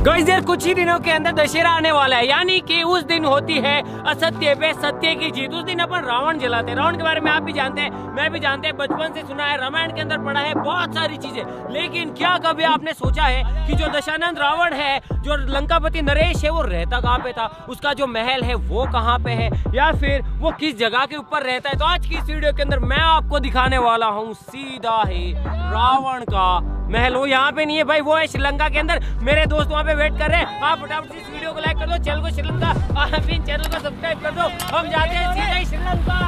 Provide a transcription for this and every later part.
Guys यार कुछ ही दिनों के अंदर दशहरा आने वाला है, यानी कि उस दिन होती है असत्य पे सत्य की जीत। उस दिन अपन रावण जलाते हैं। रावण के बारे में आप भी जानते हैं, मैं भी जानते हैं, बचपन से सुना है, रामायण के अंदर पढ़ा है बहुत सारी चीजें। लेकिन क्या कभी आपने सोचा है कि जो दशानंद रावण है, जो लंकापति नरेश है, वो रहता कहाँ पे था? उसका जो महल है वो कहाँ पे है, या फिर वो किस जगह के ऊपर रहता है? तो आज की इस वीडियो के अंदर मैं आपको दिखाने वाला हूँ सीधा ही रावण का महल। वो यहाँ पे नहीं है भाई, वो है श्रीलंका के अंदर। मेरे दोस्त वहाँ पे वेट कर रहे हैं। आप फटाफट इस वीडियो को लाइक कर दो, चैनल को श्रीलंका, आप चैनल को सब्सक्राइब कर दो। हम जाते हैं सीधा ही श्रीलंका।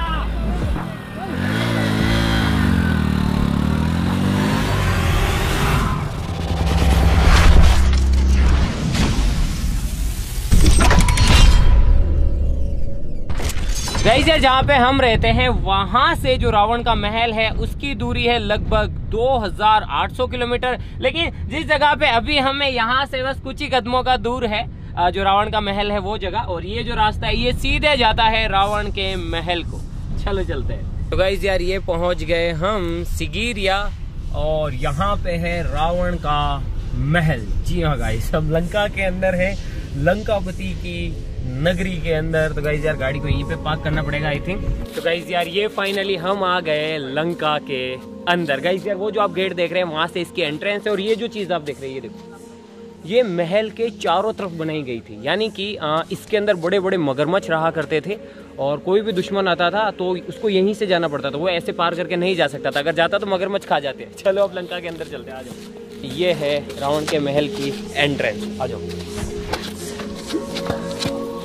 गाइस यार जहाँ पे हम रहते हैं वहां से जो रावण का महल है उसकी दूरी है लगभग 2800 किलोमीटर। लेकिन जिस जगह पे अभी हमें यहाँ से बस कुछ ही कदमों का दूर है जो रावण का महल है वो जगह, और ये जो रास्ता है ये सीधे जाता है रावण के महल को। चलो चलते हैं। तो गाइस यार ये पहुंच गए हम सिगिरिया, और यहाँ पे है रावण का महल। जी हाँ गाइस, हम लंका के अंदर है, लंकापति की नगरी के अंदर। तो गाइस यार गाड़ी को यहीं पे पार्क करना पड़ेगा आई थिंक। तो गाइस यार ये फाइनली हम आ गए लंका के अंदर। गाइस यार वो जो आप गेट देख रहे हैं वहां से इसकी एंट्रेंस है, और ये जो चीज आप देख रहे हैं ये देखो, ये महल के चारों तरफ बनाई गई थी। यानी कि इसके अंदर बड़े बड़े मगरमच्छ रहा करते थे, और कोई भी दुश्मन आता था तो उसको यहीं से जाना पड़ता था। वो ऐसे पार करके नहीं जा सकता था, अगर जाता तो मगरमच्छ खा जाते। चलो अब लंका के अंदर चलते हैं, आ जाओ। ये है रावण के महल की एंट्रेंस, आ जाओ।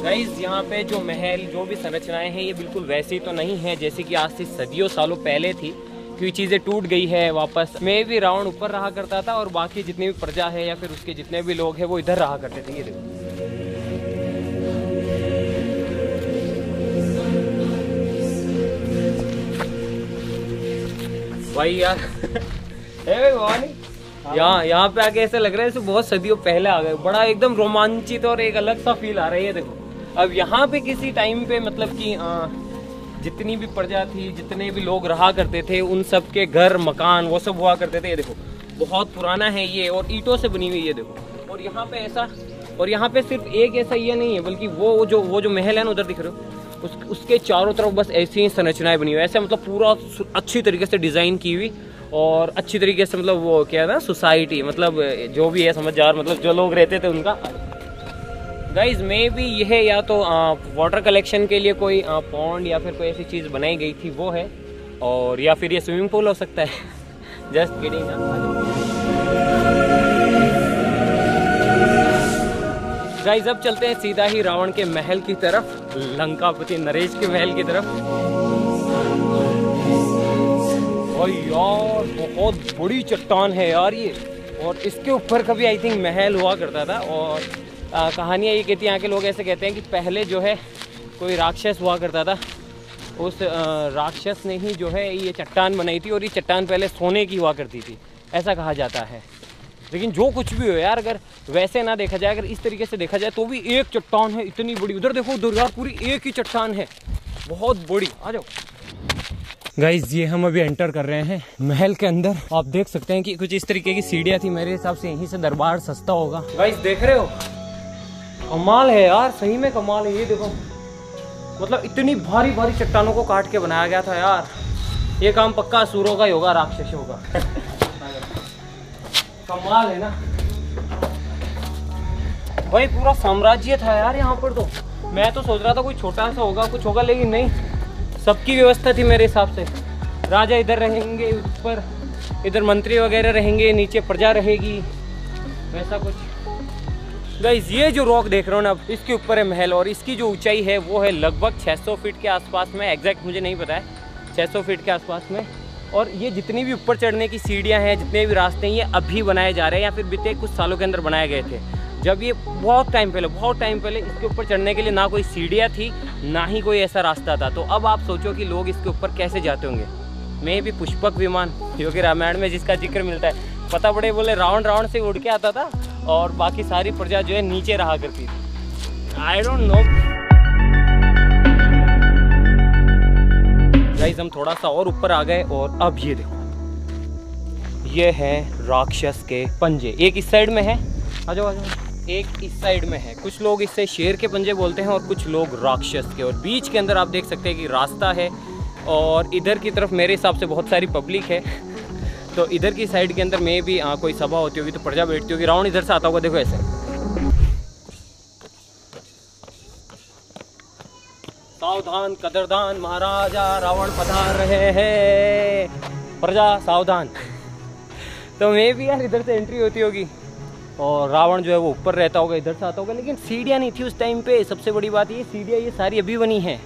गाइस यहाँ पे जो महल, जो भी संरचनाएं हैं ये बिल्कुल वैसी तो नहीं है जैसे कि आज से सदियों सालों पहले थी, क्योंकि चीज़ें टूट गई है वापस। में भी रावण ऊपर रहा करता था, और बाकी जितनी भी प्रजा है या फिर उसके जितने भी लोग हैं वो इधर रहा करते थे। ये देखो भाई यार यहाँ पे आके ऐसा लग रहा है जैसे बहुत सदियों पहले आ गए। बड़ा एकदम रोमांचित और एक अलग सा फील आ रहा है। ये देखो अब यहाँ पे किसी टाइम पे मतलब कि जितनी भी प्रजा थी, जितने भी लोग रहा करते थे, उन सब के घर मकान वो सब हुआ करते थे। ये देखो बहुत पुराना है ये, और ईंटों से बनी हुई। ये देखो, और यहाँ पे ऐसा, और यहाँ पे सिर्फ एक ऐसा ये नहीं है, बल्कि वो जो महल है ना उधर दिख रहे हो, उसके चारों तरफ बस ऐसी ही संरचनाएं बनी हुई। ऐसे मतलब पूरा अच्छी तरीके से डिजाइन की हुई, और अच्छी तरीके से मतलब वो क्या है ना, सोसाइटी मतलब जो भी है समझदार, मतलब जो लोग रहते थे उनका। गाइज मे बी ये है या तो वाटर कलेक्शन के लिए कोई पॉन्ड या फिर कोई ऐसी चीज़ बनाई गई थी वो है, और या फिर ये स्विमिंग पूल हो सकता है। Just kidding. गाइज अब चलते हैं सीधा ही रावण के महल की तरफ, लंकापति नरेश के महल की तरफ। और यार बहुत बड़ी चट्टान है यार ये, और इसके ऊपर कभी आई थिंक महल हुआ करता था। और कहानियाँ ये कहती हैं, यहाँ के लोग ऐसे कहते हैं कि पहले जो है कोई राक्षस हुआ करता था, उस राक्षस ने ही जो है ये चट्टान बनाई थी, और ये चट्टान पहले सोने की हुआ करती थी, ऐसा कहा जाता है। लेकिन जो कुछ भी हो यार, अगर वैसे ना देखा जाए, अगर इस तरीके से देखा जाए तो भी एक चट्टान है इतनी बड़ी। उधर देखो उधर यार पूरी एक ही चट्टान है, बहुत बड़ी। आ जाओ गाइज, ये हम अभी एंटर कर रहे हैं महल के अंदर। आप देख सकते हैं कि कुछ इस तरीके की सीढ़ियाँ थी। मेरे हिसाब से यहीं से दरबार सस्ता होगा। गाइज देख रहे हो, कमाल है यार, सही में कमाल है। ये देखो मतलब इतनी भारी भारी चट्टानों को काट के बनाया गया था यार। ये काम पक्का असुरों का ही होगा, राक्षसों का। कमाल है ना भाई, पूरा साम्राज्य था यार यहाँ पर। तो मैं तो सोच रहा था कोई छोटा सा होगा, कुछ होगा, लेकिन नहीं, सबकी व्यवस्था थी मेरे हिसाब से। राजा इधर रहेंगे, ऊपर इधर मंत्री वगैरह रहेंगे, नीचे प्रजा रहेगी, वैसा कुछ। गाइस ये जो रॉक देख रहे हो ना, इसके ऊपर है महल, और इसकी जो ऊंचाई है वो है लगभग 600 फीट के आसपास में। एग्जैक्ट मुझे नहीं पता है, 600 फीट के आसपास में। और ये जितनी भी ऊपर चढ़ने की सीढ़ियाँ हैं, जितने भी रास्ते हैं, ये अभी बनाए जा रहे हैं या फिर बीते कुछ सालों के अंदर बनाए गए थे। जब ये बहुत टाइम पहले इसके ऊपर चढ़ने के लिए ना कोई सीढ़ियाँ थी, ना ही कोई ऐसा रास्ता था। तो अब आप सोचो कि लोग इसके ऊपर कैसे जाते होंगे। मैं भी पुष्पक विमान, जो कि रामायण में जिसका जिक्र मिलता है, पता पड़े बोले रावण से उड़ के आता था, और बाकी सारी प्रजा जो है नीचे रहा करती थी। I don't know. गाइस हम थोड़ा सा और ऊपर आ गए, और अब ये देखो, ये है राक्षस के पंजे। एक इस साइड में है, आ जाओ आ जाओ। एक इस साइड में है, कुछ लोग इससे शेर के पंजे बोलते हैं और कुछ लोग राक्षस के। और बीच के अंदर आप देख सकते हैं कि रास्ता है और इधर की तरफ मेरे हिसाब से बहुत सारी पब्लिक है। तो इधर की साइड के अंदर में भी कोई सभा होती होगी तो प्रजा बैठती होगी। रावण इधर से आता होगा, देखो ऐसे। सावधान कदरदान महाराजा रावण पधार रहे हैं, प्रजा सावधान। तो मैं भी यार इधर से एंट्री होती होगी और रावण जो है वो ऊपर रहता होगा, इधर से आता होगा। लेकिन सीढ़ियाँ नहीं थी उस टाइम पे। सबसे बड़ी बात ये, सीढ़ियाँ ये सारी अभी बनी हैं।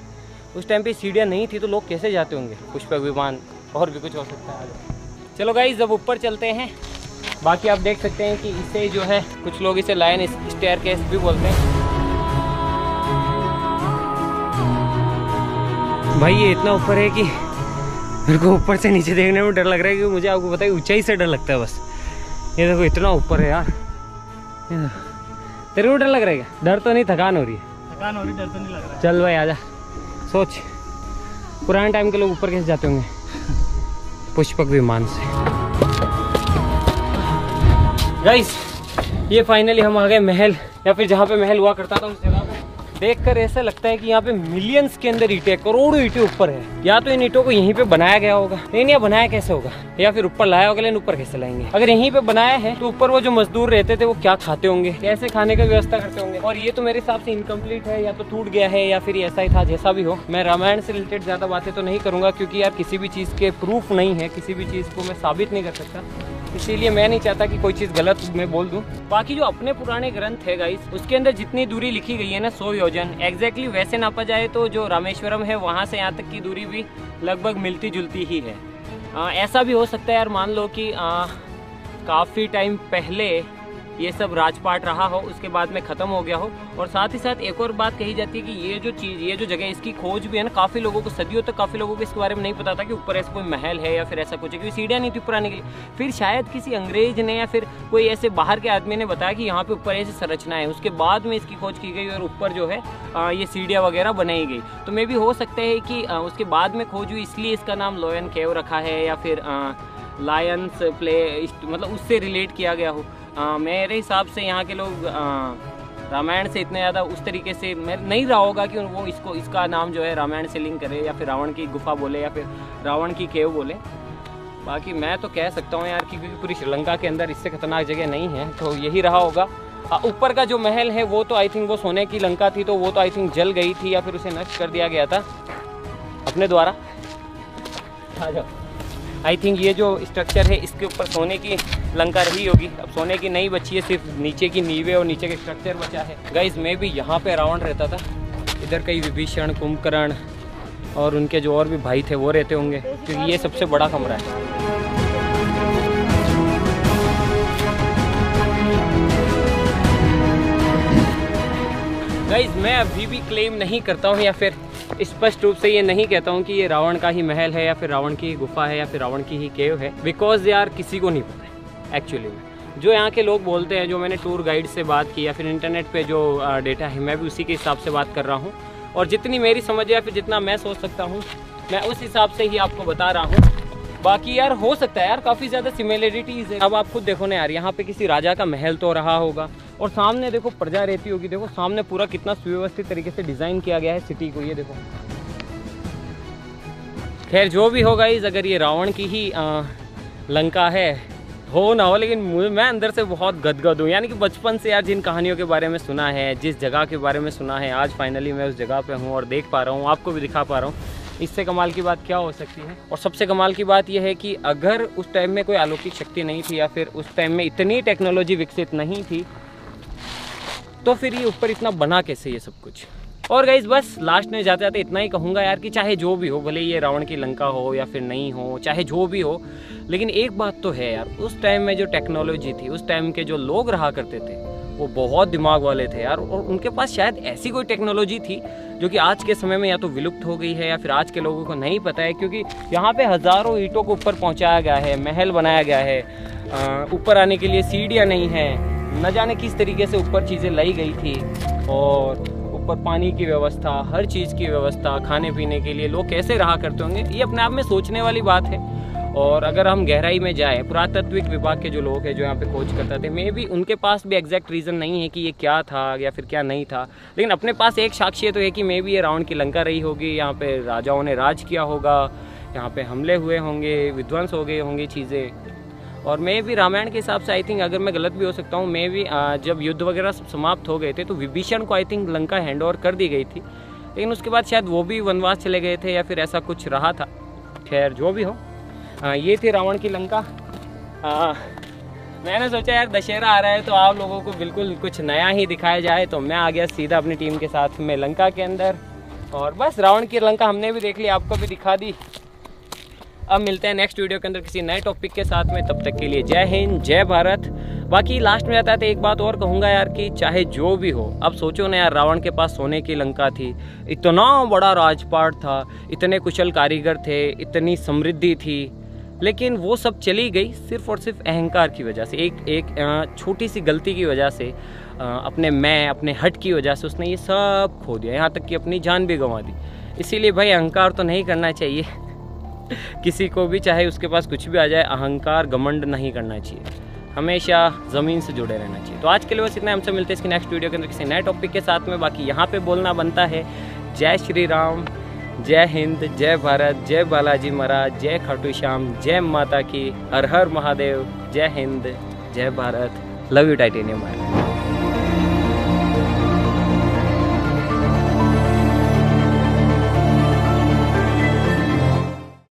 उस टाइम पे सीढ़ियाँ नहीं थी तो लोग कैसे जाते होंगे? पुष्पक विमान और भी कुछ हो सकता है। चलो गाइस अब ऊपर चलते हैं। बाकी आप देख सकते हैं कि इसे जो है कुछ लोग इसे लायन स्टेयरकेस भी बोलते हैं। भाई ये इतना ऊपर है कि मेरे को ऊपर से नीचे देखने में डर लग रहा है, क्योंकि मुझे आपको पता है ऊंचाई से डर लगता है बस। ये देखो इतना ऊपर है यार। तेरे को डर लग रहा है क्या? डर तो नहीं, थकान हो रही है। थकान हो रही, डर तो नहीं लग रहा। चल भाई आजा। सोच पुराने टाइम के लोग ऊपर कैसे जाते होंगे? पुष्पक विमान से। गाइस ये फाइनली हम आ गए महल, या फिर जहाँ पे महल हुआ करता था उस जगह पे। देखकर ऐसा लगता है कि यहाँ पे मिलियंस के अंदर ईंटें, करोड़ों ईंटें ऊपर है। या तो इन ईंटों को यहीं पे बनाया गया होगा, लेकिन यह बनाया कैसे होगा? या फिर ऊपर लाया होगा, लेकिन ऊपर कैसे लाएंगे? अगर यहीं पे बनाया है तो ऊपर वो जो मजदूर रहते थे वो क्या खाते होंगे, कैसे खाने का व्यवस्था करते होंगे? और ये तो मेरे हिसाब से इनकम्प्लीट है, या तो टूट गया है या फिर ऐसा ही था। जैसा भी हो, मैं रामायण से रिलेटेड ज्यादा बातें तो नहीं करूंगा, क्योंकि यार किसी भी चीज के प्रूफ नहीं है, किसी भी चीज को मैं साबित नहीं कर सकता। इसीलिए मैं नहीं चाहता कि कोई चीज़ गलत मैं बोल दूं। बाकी जो अपने पुराने ग्रंथ है गाइस, उसके अंदर जितनी दूरी लिखी गई है ना 100 योजन, एग्जैक्टली वैसे नापा जाए तो जो रामेश्वरम है वहाँ से यहाँ तक की दूरी भी लगभग मिलती जुलती ही है। ऐसा भी हो सकता है यार, मान लो कि काफ़ी टाइम पहले ये सब राजपाट रहा हो, उसके बाद में ख़त्म हो गया हो। और साथ ही साथ एक और बात कही जाती है कि ये जो चीज़, ये जो जगह, इसकी खोज भी है ना, काफ़ी लोगों को सदियों तक काफ़ी लोगों को इसके बारे में नहीं पता था कि ऊपर ऐसा कोई महल है या फिर ऐसा कुछ है, क्योंकि सीढ़ियाँ नहीं थी ऊपर आने के लिए। फिर शायद किसी अंग्रेज ने या फिर कोई ऐसे बाहर के आदमी ने बताया कि यहाँ पे ऊपर ऐसी संरचना है, उसके बाद में इसकी खोज की गई और ऊपर जो है ये सीढ़ियाँ वगैरह बनाई गई। तो मे भी हो सकता है कि उसके बाद में खोज हुई, इसलिए इसका नाम लोयन केव रखा है, या फिर लायंस प्ले, मतलब उससे रिलेट किया गया हो। मेरे हिसाब से यहाँ के लोग रामायण से इतने ज़्यादा उस तरीके से नहीं रहा होगा कि वो इसका नाम जो है रामायण से लिंक करे, या फिर रावण की गुफा बोले, या फिर रावण की केव बोले। बाकी मैं तो कह सकता हूँ यार कि क्योंकि पूरी श्रीलंका के अंदर इससे खतरनाक जगह नहीं है, तो यही रहा होगा। ऊपर का जो महल है वो तो आई थिंक वो सोने की लंका थी, तो वो तो आई थिंक जल गई थी या फिर उसे नष्ट कर दिया गया था अपने द्वारा। आ जाओ। आई थिंक ये जो स्ट्रक्चर है इसके ऊपर सोने की लंका रही होगी। अब सोने की नहीं बची है, सिर्फ नीचे की नींवें और नीचे के स्ट्रक्चर बचा है। गाइस मैं भी यहाँ पे रावण रहता था। इधर कई विभीषण, कुंभकर्ण और उनके जो और भी भाई थे वो रहते होंगे, क्योंकि ये सबसे बड़ा कमरा है। गाइस मैं अभी भी क्लेम नहीं करता हूँ या फिर स्पष्ट रूप से ये नहीं कहता हूँ कि ये रावण का ही महल है या फिर रावण की ही गुफा है या फिर रावण की ही केव है, बिकॉज यार किसी को नहीं पता है एक्चुअली में। जो यहाँ के लोग बोलते हैं, जो मैंने टूर गाइड से बात की या फिर इंटरनेट पे जो डेटा है, मैं भी उसी के हिसाब से बात कर रहा हूँ। और जितनी मेरी समझ है या फिर जितना मैं सोच सकता हूँ, मैं उस हिसाब से ही आपको बता रहा हूँ। बाकी यार हो सकता है यार काफ़ी ज़्यादा सिमिलरिटीज़ है। अब आप खुद देखो ना यार, यहाँ पे किसी राजा का महल तो रहा होगा और सामने देखो प्रजा रहती होगी। देखो सामने पूरा कितना सुव्यवस्थित तरीके से डिज़ाइन किया गया है सिटी को, ये देखो। खैर जो भी होगा इस, अगर ये रावण की ही लंका है, हो ना हो, लेकिन मैं अंदर से बहुत गदगद हूँ। यानी कि बचपन से यार जिन कहानियों के बारे में सुना है, जिस जगह के बारे में सुना है, आज फाइनली मैं उस जगह पे हूँ और देख पा रहा हूँ, आपको भी दिखा पा रहा हूँ। इससे कमाल की बात क्या हो सकती है? और सबसे कमाल की बात यह है कि अगर उस टाइम में कोई अलौकिक शक्ति नहीं थी या फिर उस टाइम में इतनी टेक्नोलॉजी विकसित नहीं थी, तो फिर ये ऊपर इतना बना कैसे ये सब कुछ? और गाइस बस लास्ट में जाते जाते इतना ही कहूँगा यार कि चाहे जो भी हो, भले ये रावण की लंका हो या फिर नहीं हो, चाहे जो भी हो, लेकिन एक बात तो है यार, उस टाइम में जो टेक्नोलॉजी थी, उस टाइम के जो लोग रहा करते थे, वो बहुत दिमाग वाले थे यार। और उनके पास शायद ऐसी कोई टेक्नोलॉजी थी जो कि आज के समय में या तो विलुप्त हो गई है या फिर आज के लोगों को नहीं पता है, क्योंकि यहाँ पे हज़ारों ईंटों को ऊपर पहुँचाया गया है, महल बनाया गया है, ऊपर आने के लिए सीढ़ियाँ नहीं हैं, न जाने किस तरीके से ऊपर चीज़ें लाई गई थी, और ऊपर पानी की व्यवस्था, हर चीज़ की व्यवस्था, खाने पीने के लिए लोग कैसे रहा करते होंगे, ये अपने आप में सोचने वाली बात है। और अगर हम गहराई में जाएँ, पुरातत्विक विभाग के जो लोग हैं जो यहाँ पे खोज करते थे, मे भी उनके पास भी एग्जैक्ट रीज़न नहीं है कि ये क्या था या फिर क्या नहीं था, लेकिन अपने पास एक साक्ष्य तो है कि मे भी ये रावण की लंका रही होगी। यहाँ पे राजाओं ने राज किया होगा, यहाँ पे हमले हुए होंगे, विध्वंस हो गए होंगे चीज़ें। और मैं भी रामायण के हिसाब से आई थिंक, अगर मैं गलत भी हो सकता हूँ, मैं भी जब युद्ध वगैरह समाप्त हो गए थे तो विभीषण को I think Lanka hand over कर दी गई थी, लेकिन उसके बाद शायद वो भी वनवास चले गए थे या फिर ऐसा कुछ रहा था। खैर जो भी हो, ये थी रावण की लंका। मैंने सोचा यार दशहरा आ रहा है तो आप लोगों को बिल्कुल कुछ नया ही दिखाया जाए, तो मैं आ गया सीधा अपनी टीम के साथ में लंका के अंदर। और बस रावण की लंका हमने भी देख ली, आपको भी दिखा दी। अब मिलते हैं नेक्स्ट वीडियो के अंदर किसी नए टॉपिक के साथ में, तब तक के लिए जय हिंद जय भारत। बाकी लास्ट में जाता है तो एक बात और कहूँगा यार कि चाहे जो भी हो, अब सोचो ना यार, रावण के पास सोने की लंका थी, इतना बड़ा राजपाट था, इतने कुशल कारीगर थे, इतनी समृद्धि थी, लेकिन वो सब चली गई सिर्फ और सिर्फ अहंकार की वजह से। एक छोटी सी गलती की वजह से, अपने हट की वजह से उसने ये सब खो दिया, यहाँ तक कि अपनी जान भी गंवा दी। इसीलिए भाई अहंकार तो नहीं करना चाहिए किसी को भी, चाहे उसके पास कुछ भी आ जाए, अहंकार घमंड नहीं करना चाहिए, हमेशा ज़मीन से जुड़े रहना चाहिए। तो आज के लिए बस इतना, हमसे मिलते हैं इसके नेक्स्ट वीडियो के अंदर किसी नए टॉपिक के साथ में। बाकी यहाँ पे बोलना बनता है जय श्री राम, जय हिंद, जय भारत, जय बालाजी महाराज, जय खाटू श्याम, जय माता की, हर हर महादेव, जय हिंद, जय भारत, लव यू टाइटेनियम।